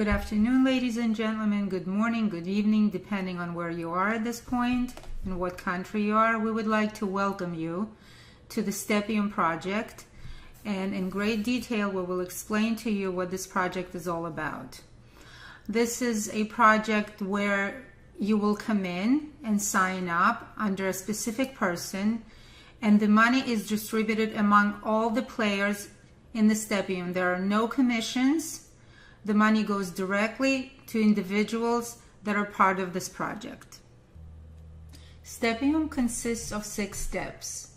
Good afternoon, ladies and gentlemen. Good morning, good evening, depending on where you are at this point and what country you are. We would like to welcome you to the Stepium project. And in great detail, we will explain to you what this project is all about. This is a project where you will come in and sign up under a specific person, and the money is distributed among all the players in the Stepium. There are no commissions. The money goes directly to individuals that are part of this project. Stepium consists of 6 steps,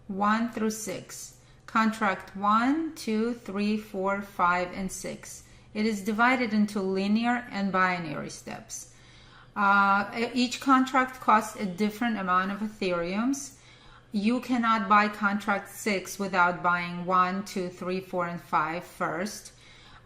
1 through 6. Contract 1, 2, 3, 4, 5, and 6. It is divided into linear and binary steps. Each contract costs a different amount of Ethereums. You cannot buy contract 6 without buying 1, 2, 3, 4, and 5 first.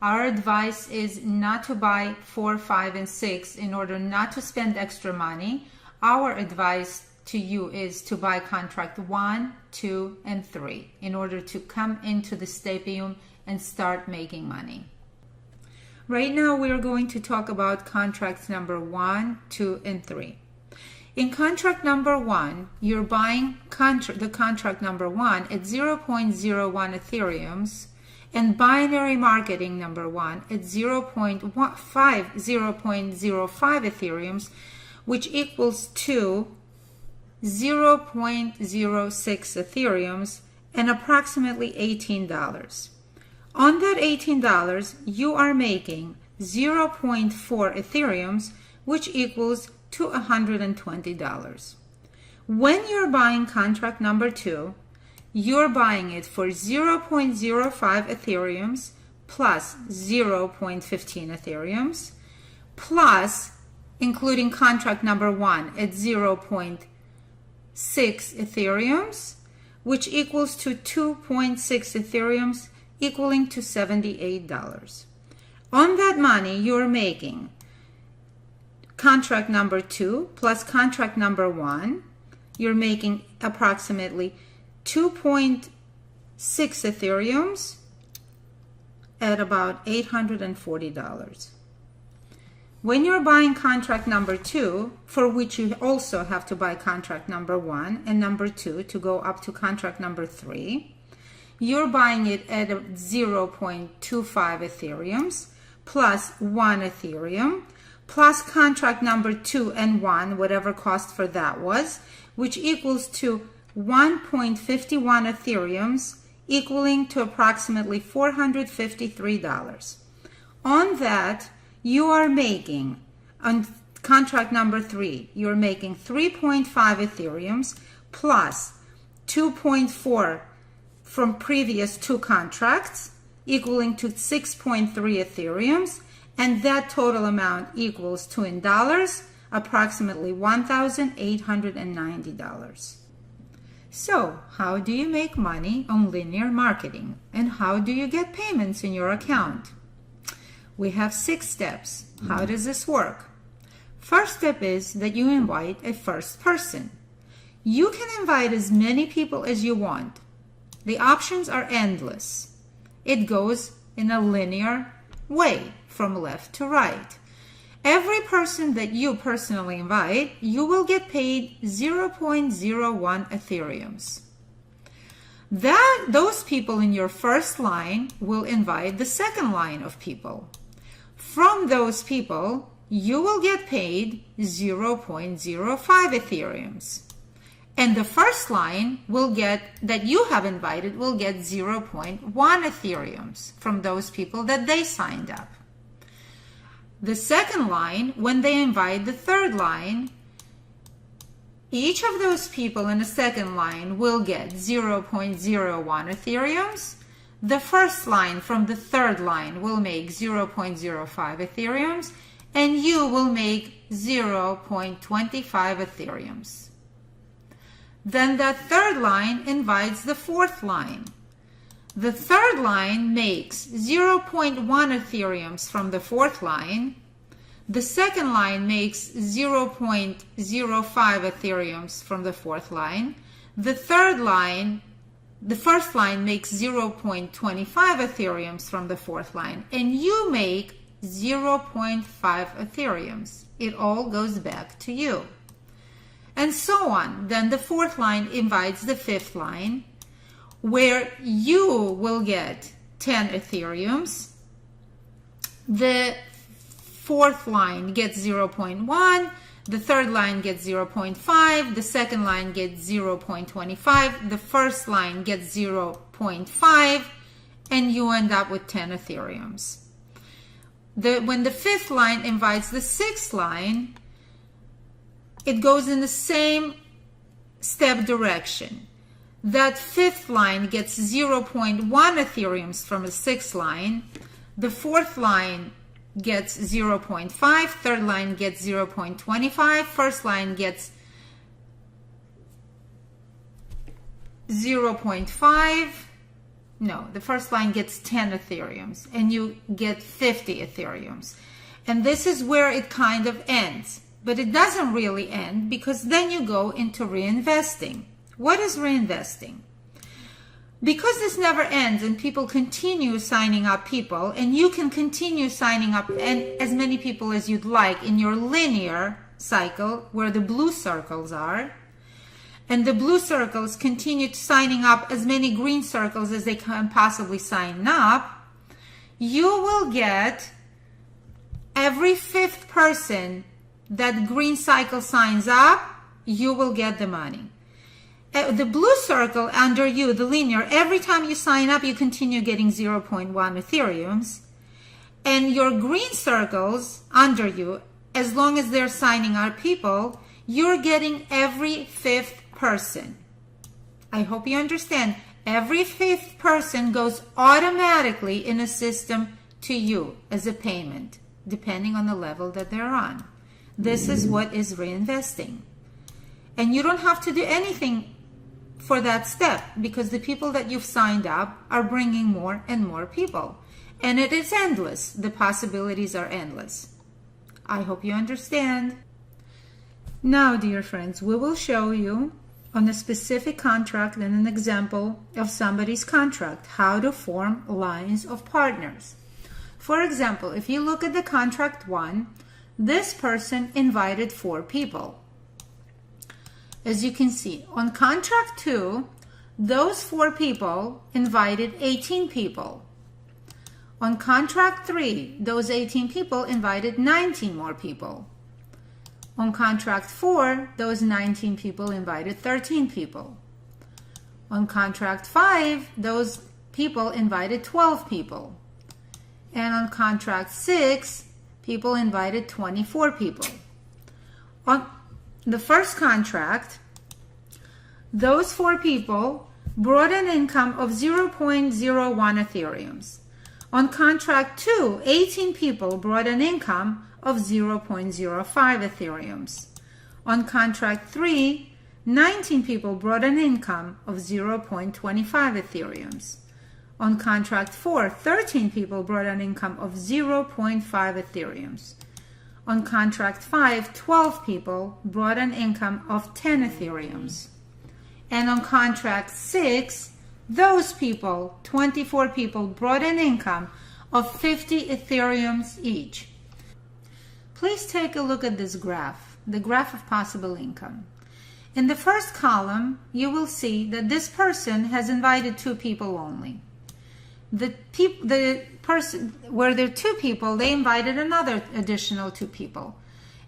Our advice is not to buy 4, 5, and 6 in order not to spend extra money. Our advice to you is to buy contract 1, 2, and 3 in order to come into the Stepium and start making money. Right now we are going to talk about contracts number 1, 2, and 3. In contract number 1, you're buying the contract number 1 at 0.01 Ethereums and binary marketing number 1 at 0.05 Ethereums, which equals to 0.06 Ethereums and approximately $18. On that $18, you are making 0.4 Ethereums, which equals to $120. When you're buying contract number 2, you're buying it for 0.05 Ethereums plus 0.15 Ethereums plus, including contract number 1 at 0.6 Ethereums, which equals to 2.6 Ethereums, equaling to $78. On that money, you're making contract number 2 plus contract number 1. You're making approximately 2.6 Ethereums at about $840. When you're buying contract number 2, for which you also have to buy contract number 1 and number 2 to go up to contract number 3, you're buying it at 0.25 Ethereums plus 1 Ethereum plus contract number 2 and 1, whatever cost for that was, which equals to 1.51 Ethereums, equaling to approximately $453. On that, you are making, on contract number 3, you're making 3.5 Ethereums plus 2.4 from previous 2 contracts, equaling to 6.3 Ethereums, and that total amount equals to, in dollars, approximately $1,890. So, how do you make money on linear marketing, and how do you get payments in your account? We have 6 steps. How does this work? First step is that you invite a first person. You can invite as many people as you want. The options are endless. It goes in a linear way from left to right. Every person that you personally invite, you will get paid 0.01 Ethereums. Those people in your first line will invite the second line of people. From those people, you will get paid 0.05 Ethereums. And the first line that you have invited will get 0.1 Ethereums from those people that they signed up. The second line, when they invite the third line, each of those people in the second line will get 0.01 Ethereums. The first line from the third line will make 0.05 Ethereums, and you will make 0.25 Ethereums. Then that third line invites the fourth line. The third line makes 0.1 Ethereums from the fourth line. The second line makes 0.05 Ethereums from the fourth line. The first line makes 0.25 Ethereums from the fourth line, and you make 0.5 Ethereums. It all goes back to you. And so on. Then the fourth line invites the fifth line, where you will get 10 Ethereums. The fourth line gets 0.1. The third line gets 0.5. The second line gets 0.25. The first line gets 0.5. And you end up with 10 Ethereums. When the fifth line invites the sixth line, it goes in the same step direction. That fifth line gets 0.1 Ethereums from the sixth line. The fourth line gets 0.5. Third line gets 0.25. First line gets 0.5. No, the first line gets 10 Ethereums and you get 50 Ethereums. And this is where it kind of ends. But it doesn't really end, because then you go into reinvesting. What is reinvesting? Because this never ends and people continue signing up people, and you can continue signing up and as many people as you'd like in your linear cycle where the blue circles are, and the blue circles continue signing up as many green circles as they can possibly sign up, you will get every fifth person that green cycle signs up, you will get the money. The blue circle under you, the linear, every time you sign up, you continue getting 0.1 Ethereums. And your green circles under you, as long as they're signing up people, you're getting every fifth person. I hope you understand. Every fifth person goes automatically in a system to you as a payment, depending on the level that they're on. This is what is reinvesting. And you don't have to do anything for that step, because the people that you've signed up are bringing more and more people. And it is endless. The possibilities are endless. I hope you understand. Now, dear friends, we will show you on a specific contract and an example of somebody's contract how to form lines of partners. For example, if you look at the contract 1, this person invited 4 people. As you can see, on contract 2, those 4 people invited 18 people. On contract 3, those 18 people invited 19 more people. On contract 4, those 19 people invited 13 people. On contract 5, those people invited 12 people. And on contract 6, people invited 24 people. On the first contract, those 4 people brought an income of 0.01 Ethereums. On contract 2, 18 people brought an income of 0.05 Ethereums. On contract 3, 19 people brought an income of 0.25 Ethereums. On contract 4, 13 people brought an income of 0.5 Ethereums. On contract 5, 12 people brought an income of 10 Ethereums. And on contract 6, those people, 24 people, brought an income of 50 Ethereums each. Please take a look at this graph, the graph of possible income. In the first column, you will see that this person has invited 2 people only. The person where there are 2 people, they invited another additional 2 people.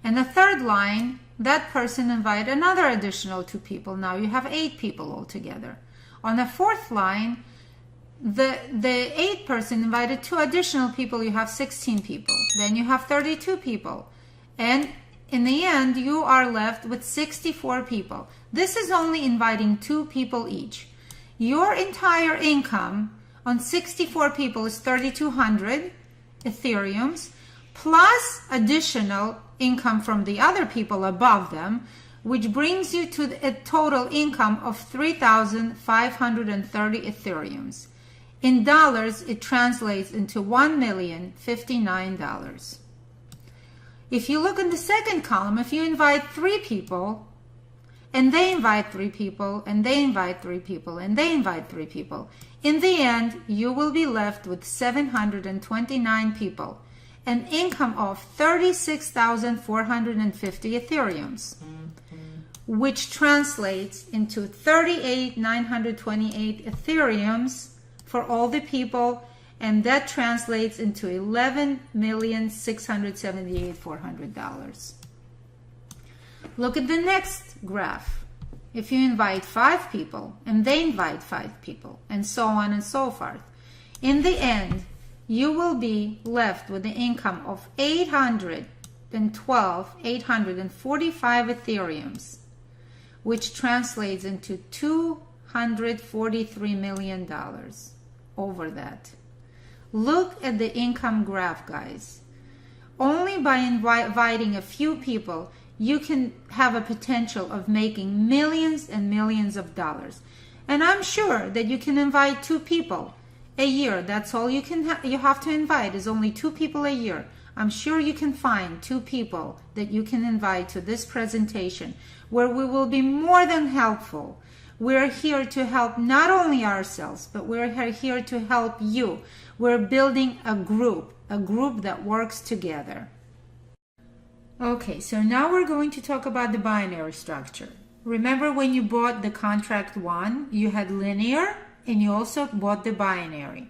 And the third line, that person invited another additional 2 people. Now you have 8 people altogether. On the fourth line, the 8th person invited 2 additional people. You have 16 people. Then you have 32 people. And in the end, you are left with 64 people. This is only inviting 2 people each. Your entire income on 64 people is 3,200 Ethereums, plus additional income from the other people above them, which brings you to a total income of 3,530 Ethereums. In dollars, it translates into $1,059,000. If you look in the second column, if you invite 3 people, and they invite 3 people, and they invite 3 people, and they invite 3 people, in the end, you will be left with 729 people. an income of 36,450 Ethereums, which translates into 38,928 Ethereums for all the people, and that translates into $11,678,400. Look at the next graph. If you invite 5 people and they invite 5 people, and so on and so forth, in the end, you will be left with the income of 845 Ethereums, which translates into $243 million over that. Look at the income graph, guys. Only by inviting a few people, you can have a potential of making millions and millions of dollars. And I'm sure that you can invite 2 people a year. That's all you have to invite, is only 2 people a year. I'm sure you can find 2 people that you can invite to this presentation, where we will be more than helpful. We're here to help not only ourselves, but we're here to help you. We're building a group that works together. Okay, so now we're going to talk about the binary structure. Remember when you bought the contract 1, you had linear, and you also bought the binary.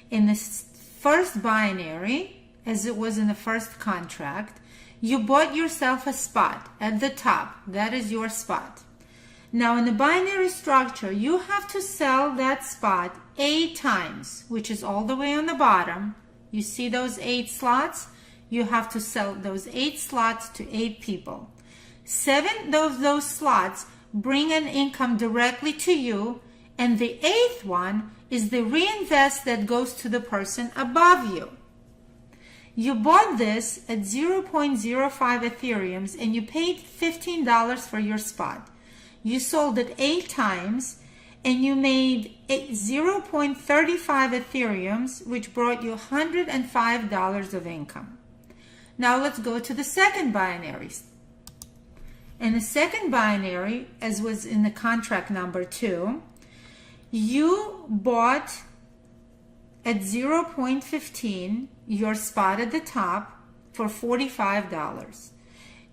In the first binary, as it was in the first contract, you bought yourself a spot at the top. That is your spot. Now in the binary structure, you have to sell that spot 8 times, which is all the way on the bottom. You see those 8 slots? You have to sell those 8 slots to 8 people. 7 of those slots bring an income directly to you, and the 8th one is the reinvest that goes to the person above you. You bought this at 0.05 Ethereums and you paid $15 for your spot. You sold it 8 times and you made 0.35 Ethereums, which brought you $105 of income. Now let's go to the second binary. In the second binary, as was in the contract number 2, you bought at 0.15 your spot at the top for $45.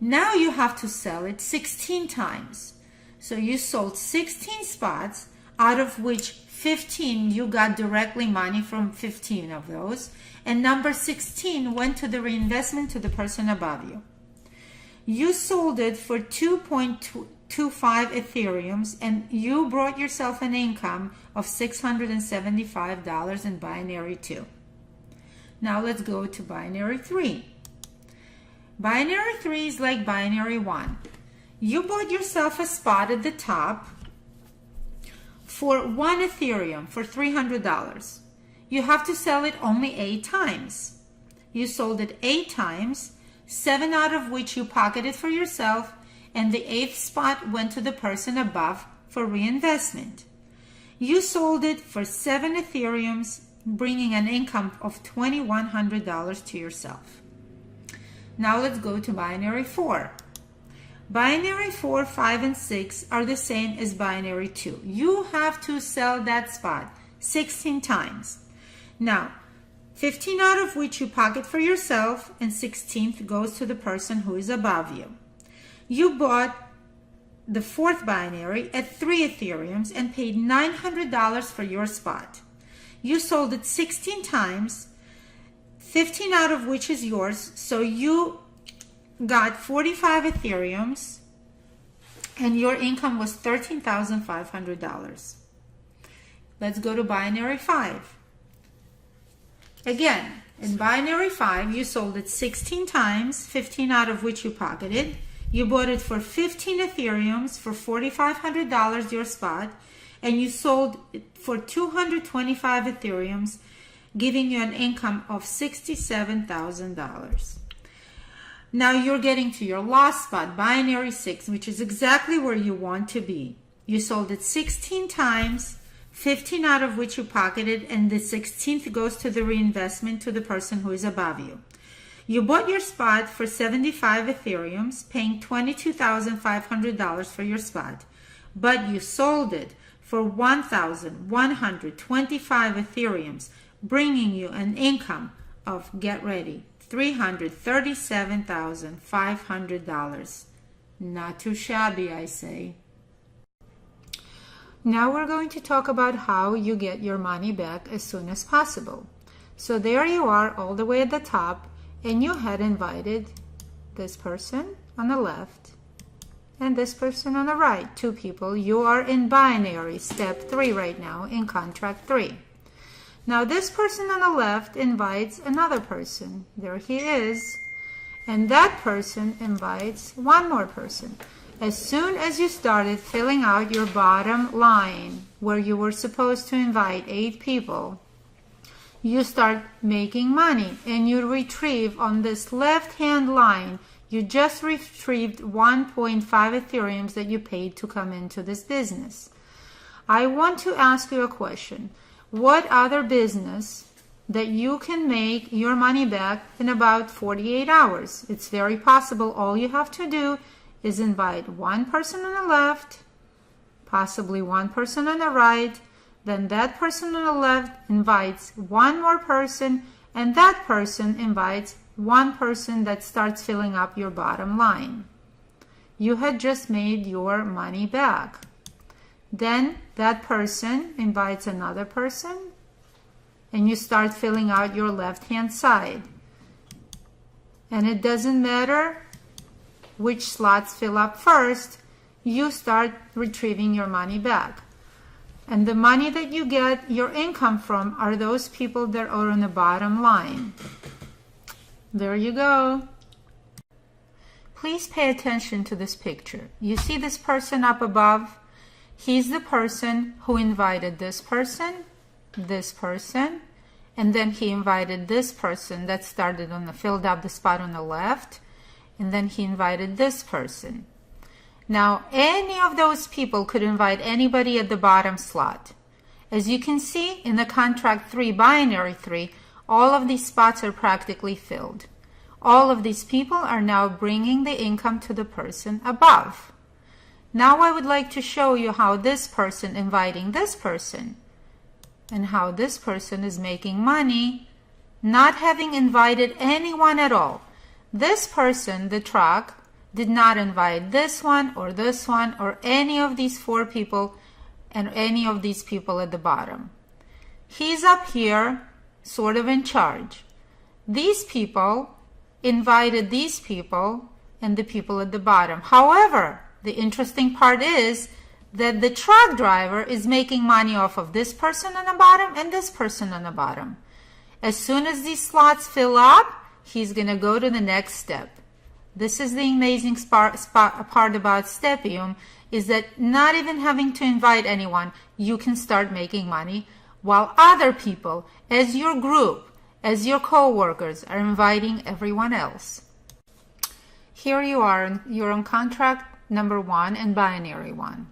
Now you have to sell it 16 times. So you sold 16 spots, out of which 15 you got directly money from 15 of those, and number 16 went to the reinvestment to the person above you. You sold it for 2.25 Ethereums, and you brought yourself an income of $675 in binary 2. Now let's go to binary 3. Binary 3 is like binary 1. You bought yourself a spot at the top for 1 Ethereum for $300. You have to sell it only 8 times. You sold it 8 times, 7 out of which you pocketed for yourself, and the 8th spot went to the person above for reinvestment. You sold it for 7 Ethereums, bringing an income of $2,100 to yourself. Now let's go to binary 4. Binary 4, 5, and 6 are the same as binary 2. You have to sell that spot 16 times. Now, 15 out of which you pocket for yourself, and 16th goes to the person who is above you. You bought the 4th binary at 3 Ethereums and paid $900 for your spot. You sold it 16 times, 15 out of which is yours, so you got 45 Ethereums, and your income was $13,500. Let's go to binary 5. Again, in binary 5, you sold it 16 times, 15 out of which you pocketed. You bought it for 15 Ethereums for $4,500 your spot, and you sold it for 225 Ethereums, giving you an income of $67,000. Now you're getting to your last spot, binary 6, which is exactly where you want to be. You sold it 16 times, 15 out of which you pocketed, and the 16th goes to the reinvestment to the person who is above you. You bought your spot for 75 Ethereums, paying $22,500 for your spot, but you sold it for 1,125 Ethereums, bringing you an income of, get ready, $337,500. Not too shabby, I say. Now we're going to talk about how you get your money back as soon as possible. So there you are all the way at the top, and you had invited this person on the left and this person on the right, two people. You are in binary, step 3 right now in contract 3. Now this person on the left invites another person. There he is. And that person invites one more person. As soon as you started filling out your bottom line, where you were supposed to invite 8 people, you start making money, and you retrieve on this left-hand line, you just retrieved 1.5 Ethereums that you paid to come into this business. I want to ask you a question. What other business that you can make your money back in about 48 hours? It's very possible. All you have to do is invite one person on the left, possibly one person on the right, then that person on the left invites one more person, and that person invites one person that starts filling up your bottom line. You had just made your money back. Then that person invites another person, and you start filling out your left-hand side. And it doesn't matter which slots fill up first, you start retrieving your money back. And the money that you get your income from are those people that are on the bottom line. There you go. Please pay attention to this picture. You see this person up above? He's the person who invited this person, and then he invited this person that started on the filled up the spot on the left, and then he invited this person. Now, any of those people could invite anybody at the bottom slot. As you can see in the contract 3, binary 3, all of these spots are practically filled. All of these people are now bringing the income to the person above. Now I would like to show you how this person inviting this person and how this person is making money not having invited anyone at all. This person, the truck, did not invite this one or any of these 4 people and any of these people at the bottom. He's up here sort of in charge. These people invited these people and the people at the bottom. However, the interesting part is that the truck driver is making money off of this person on the bottom and this person on the bottom. As soon as these slots fill up, he's going to go to the next step. This is the amazing part about Stepium, is that not even having to invite anyone, you can start making money, while other people, as your group, as your co-workers, are inviting everyone else. Here you are, you're on contract number 1 and binary 1.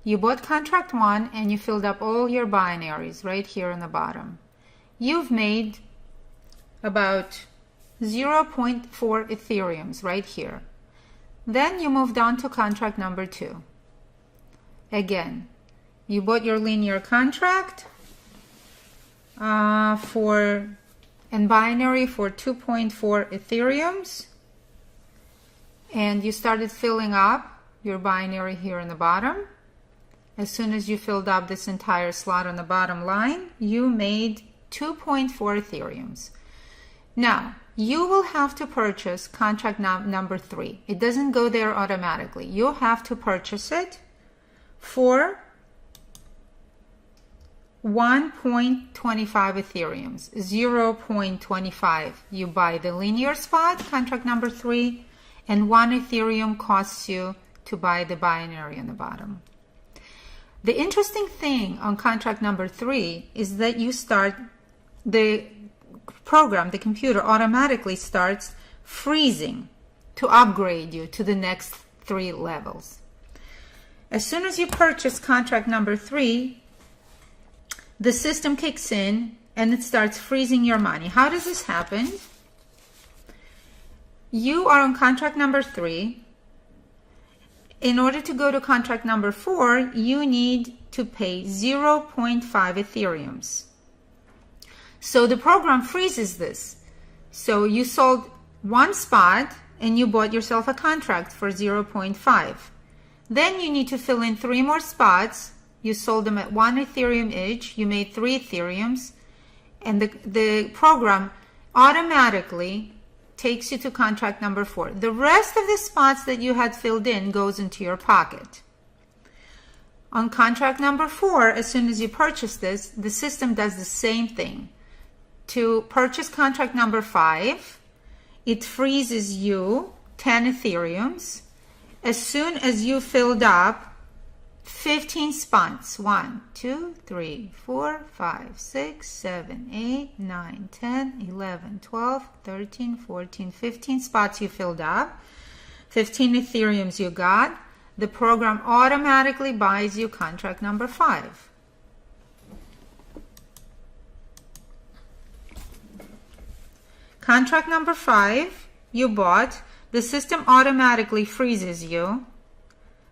You bought contract 1 and you filled up all your binaries right here on the bottom. You've made about 0.4 Ethereums right here. Then you moved on to contract number 2. Again, you bought your linear contract in binary for 2.4 Ethereums, and you started filling up your binary here on the bottom. As soon as you filled up this entire slot on the bottom line, you made 2.4 Ethereums. Now, you will have to purchase contract number 3. It doesn't go there automatically. You'll have to purchase it for 1.25 Ethereums, 0.25. You buy the linear spot, contract number 3, and 1 Ethereum costs you to buy the binary on the bottom. The interesting thing on contract number 3 is that you start, the program, the computer automatically starts freezing to upgrade you to the next 3 levels. As soon as you purchase contract number 3, the system kicks in and it starts freezing your money. How does this happen? You are on contract number 3. In order to go to contract number 4, you need to pay 0.5 Ethereums. So the program freezes this. So you sold one spot and you bought yourself a contract for 0.5. Then you need to fill in 3 more spots. You sold them at 1 Ethereum each. You made 3 Ethereums. And the program automatically takes you to contract number 4. The rest of the spots that you had filled in goes into your pocket. On contract number 4, as soon as you purchase this, the system does the same thing. To purchase contract number 5, it freezes you 10 Ethereums. As soon as you filled up 15 spots, 1, 2, 3, 4, 5, 6, 7, 8, 9, 10, 11, 12, 13, 14, 15 spots you filled up, 15 Ethereums you got, the program automatically buys you contract number 5. Contract number 5 you bought, the system automatically freezes you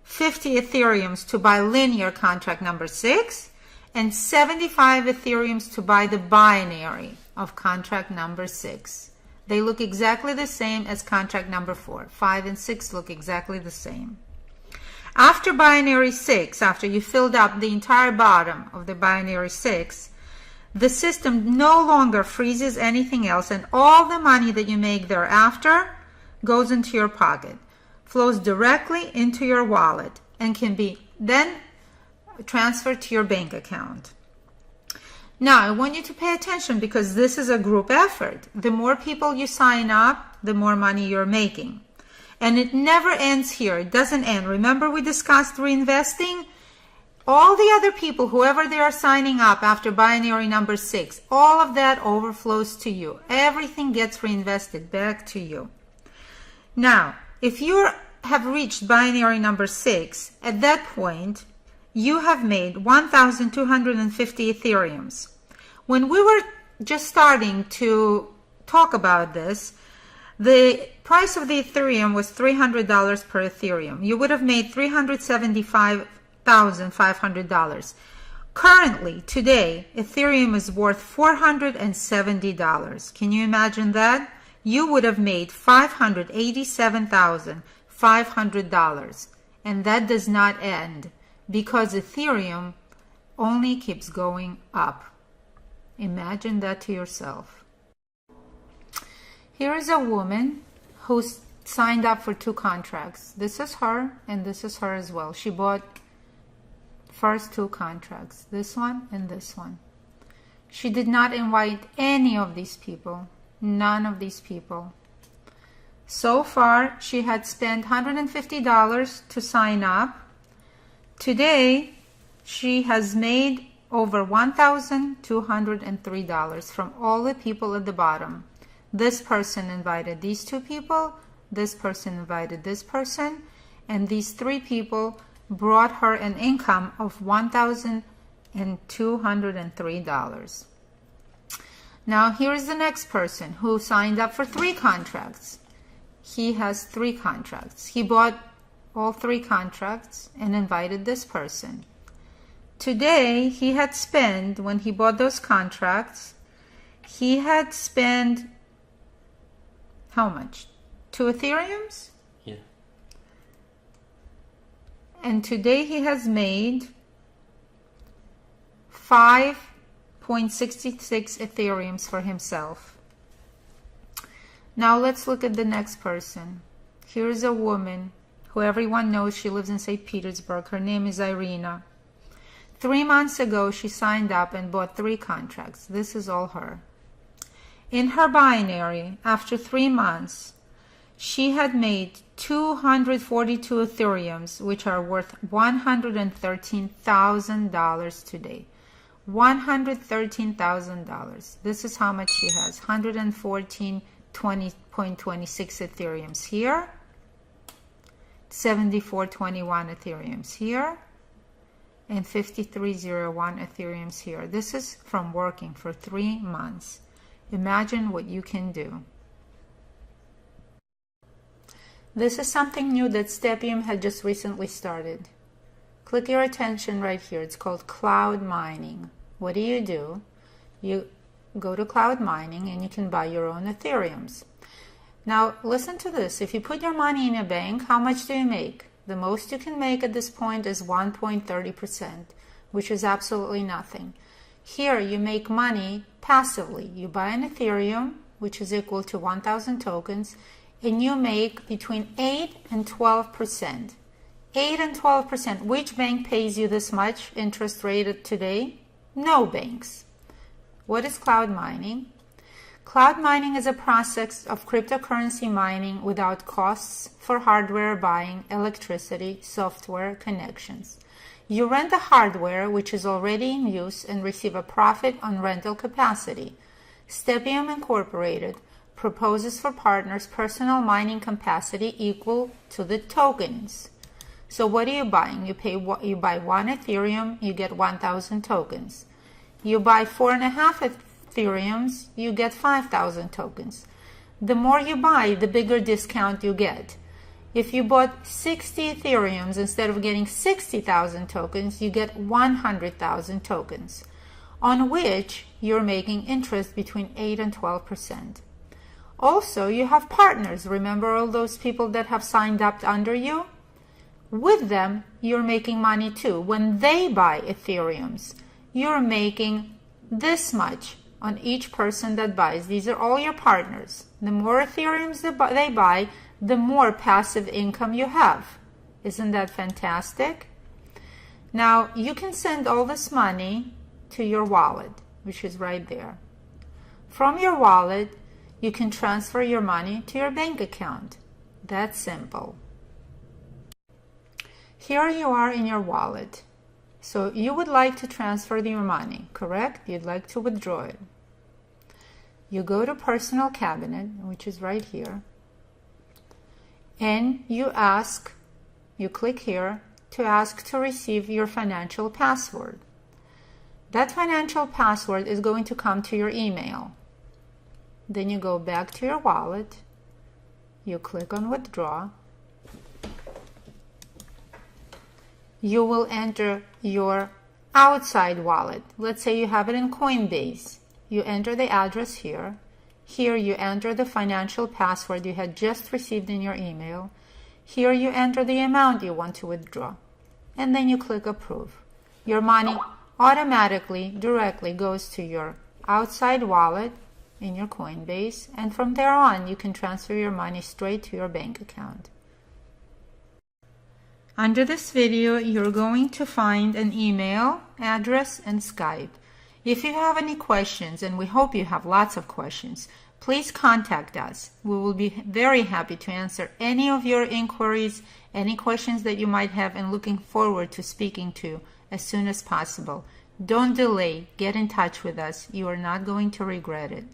50 Ethereums to buy linear contract number 6 and 75 Ethereums to buy the binary of contract number 6. They look exactly the same as contract number 4. 5 and 6 look exactly the same. After binary 6, after you filled up the entire bottom of the binary 6, the system no longer freezes anything else, and all the money that you make thereafter goes into your pocket, flows directly into your wallet, and can be then transferred to your bank account. Now, I want you to pay attention because this is a group effort. The more people you sign up, the more money you're making. And it never ends here. It doesn't end. Remember we discussed reinvesting? All the other people, whoever they are signing up after binary number 6, all of that overflows to you. Everything gets reinvested back to you. Now, if you have reached binary number 6, at that point, you have made 1,250 Ethereums. When we were just starting to talk about this, the price of the Ethereum was $300 per Ethereum. You would have made $375,500. Currently, today, Ethereum is worth $470. Can you imagine that? You would have made $587,500. And that does not end because Ethereum only keeps going up. Imagine that to yourself. Here is a woman who signed up for 2 contracts. This is her and this is her as well. She bought first 2 contracts, this one and this one. She did not invite any of these people, none of these people. So far, she had spent $150 to sign up. Today, she has made over $1,203 from all the people at the bottom. This person invited these 2 people, this person invited this person, and these 3 people brought her an income of $1,203. Now here is the next person who signed up for 3 contracts. He has 3 contracts. He bought all 3 contracts and invited this person. Today he had spent, when he bought those contracts, he had spent how much? 2 Ethereums? Yeah. And today he has made 5.66 Ethereums for himself. Now let's look at the next person. Here's a woman who everyone knows. She lives in St. Petersburg. Her name is Irina. 3 months ago, she signed up and bought 3 contracts. This is all her. In her binary, after 3 months, she had made 242 Ethereums, which are worth $113,000 today. $113,000. This is how much she has. 114.26 Ethereums here. 74.21 Ethereums here. And 53.01 Ethereums here. This is from working for 3 months. Imagine what you can do. This is something new that Stepium had just recently started. Click your attention right here. It's called cloud mining. What do? You go to cloud mining and you can buy your own Ethereums. Now, listen to this. If you put your money in a bank, how much do you make? The most you can make at this point is 1.30%, which is absolutely nothing. Here, you make money passively. You buy an Ethereum, which is equal to 1,000 tokens, and you make between 8 and 12%. 8 and 12%. Which bank pays you this much interest rate today? No banks. What is cloud mining? Cloud mining is a process of cryptocurrency mining without costs for hardware buying, electricity, software, connections. You rent the hardware, which is already in use, and receive a profit on rental capacity. Stepium Incorporated proposes for partners personal mining capacity equal to the tokens. So what are you buying? You buy 1 Ethereum, you get 1,000 tokens. You buy 4.5 Ethereums, you get 5,000 tokens. The more you buy, the bigger discount you get. If you bought 60 Ethereums, instead of getting 60,000 tokens, you get 100,000 tokens, on which you're making interest between 8 and 12%. Also, you have partners. Remember all those people that have signed up under you? With them, you're making money too. When they buy Ethereums, you're making this much on each person that buys. These are all your partners. The more Ethereums they buy, the more passive income you have. Isn't that fantastic? Now, you can send all this money to your wallet, which is right there. From your wallet, you can transfer your money to your bank account. That's simple. Here you are in your wallet. So you would like to transfer your money, correct? You'd like to withdraw it. You go to Personal Cabinet, which is right here, and you click here to ask to receive your financial password. That financial password is going to come to your email. Then you go back to your wallet, you click on Withdraw. You will enter your outside wallet. Let's say you have it in Coinbase. You enter the address here. Here you enter the financial password you had just received in your email. Here you enter the amount you want to withdraw. And then you click Approve. Your money automatically, directly goes to your outside wallet in your Coinbase. And from there on, you can transfer your money straight to your bank account. Under this video, you're going to find an email, address, and Skype. If you have any questions, and we hope you have lots of questions, please contact us. We will be very happy to answer any of your inquiries, any questions that you might have, and looking forward to speaking to you as soon as possible. Don't delay. Get in touch with us. You are not going to regret it.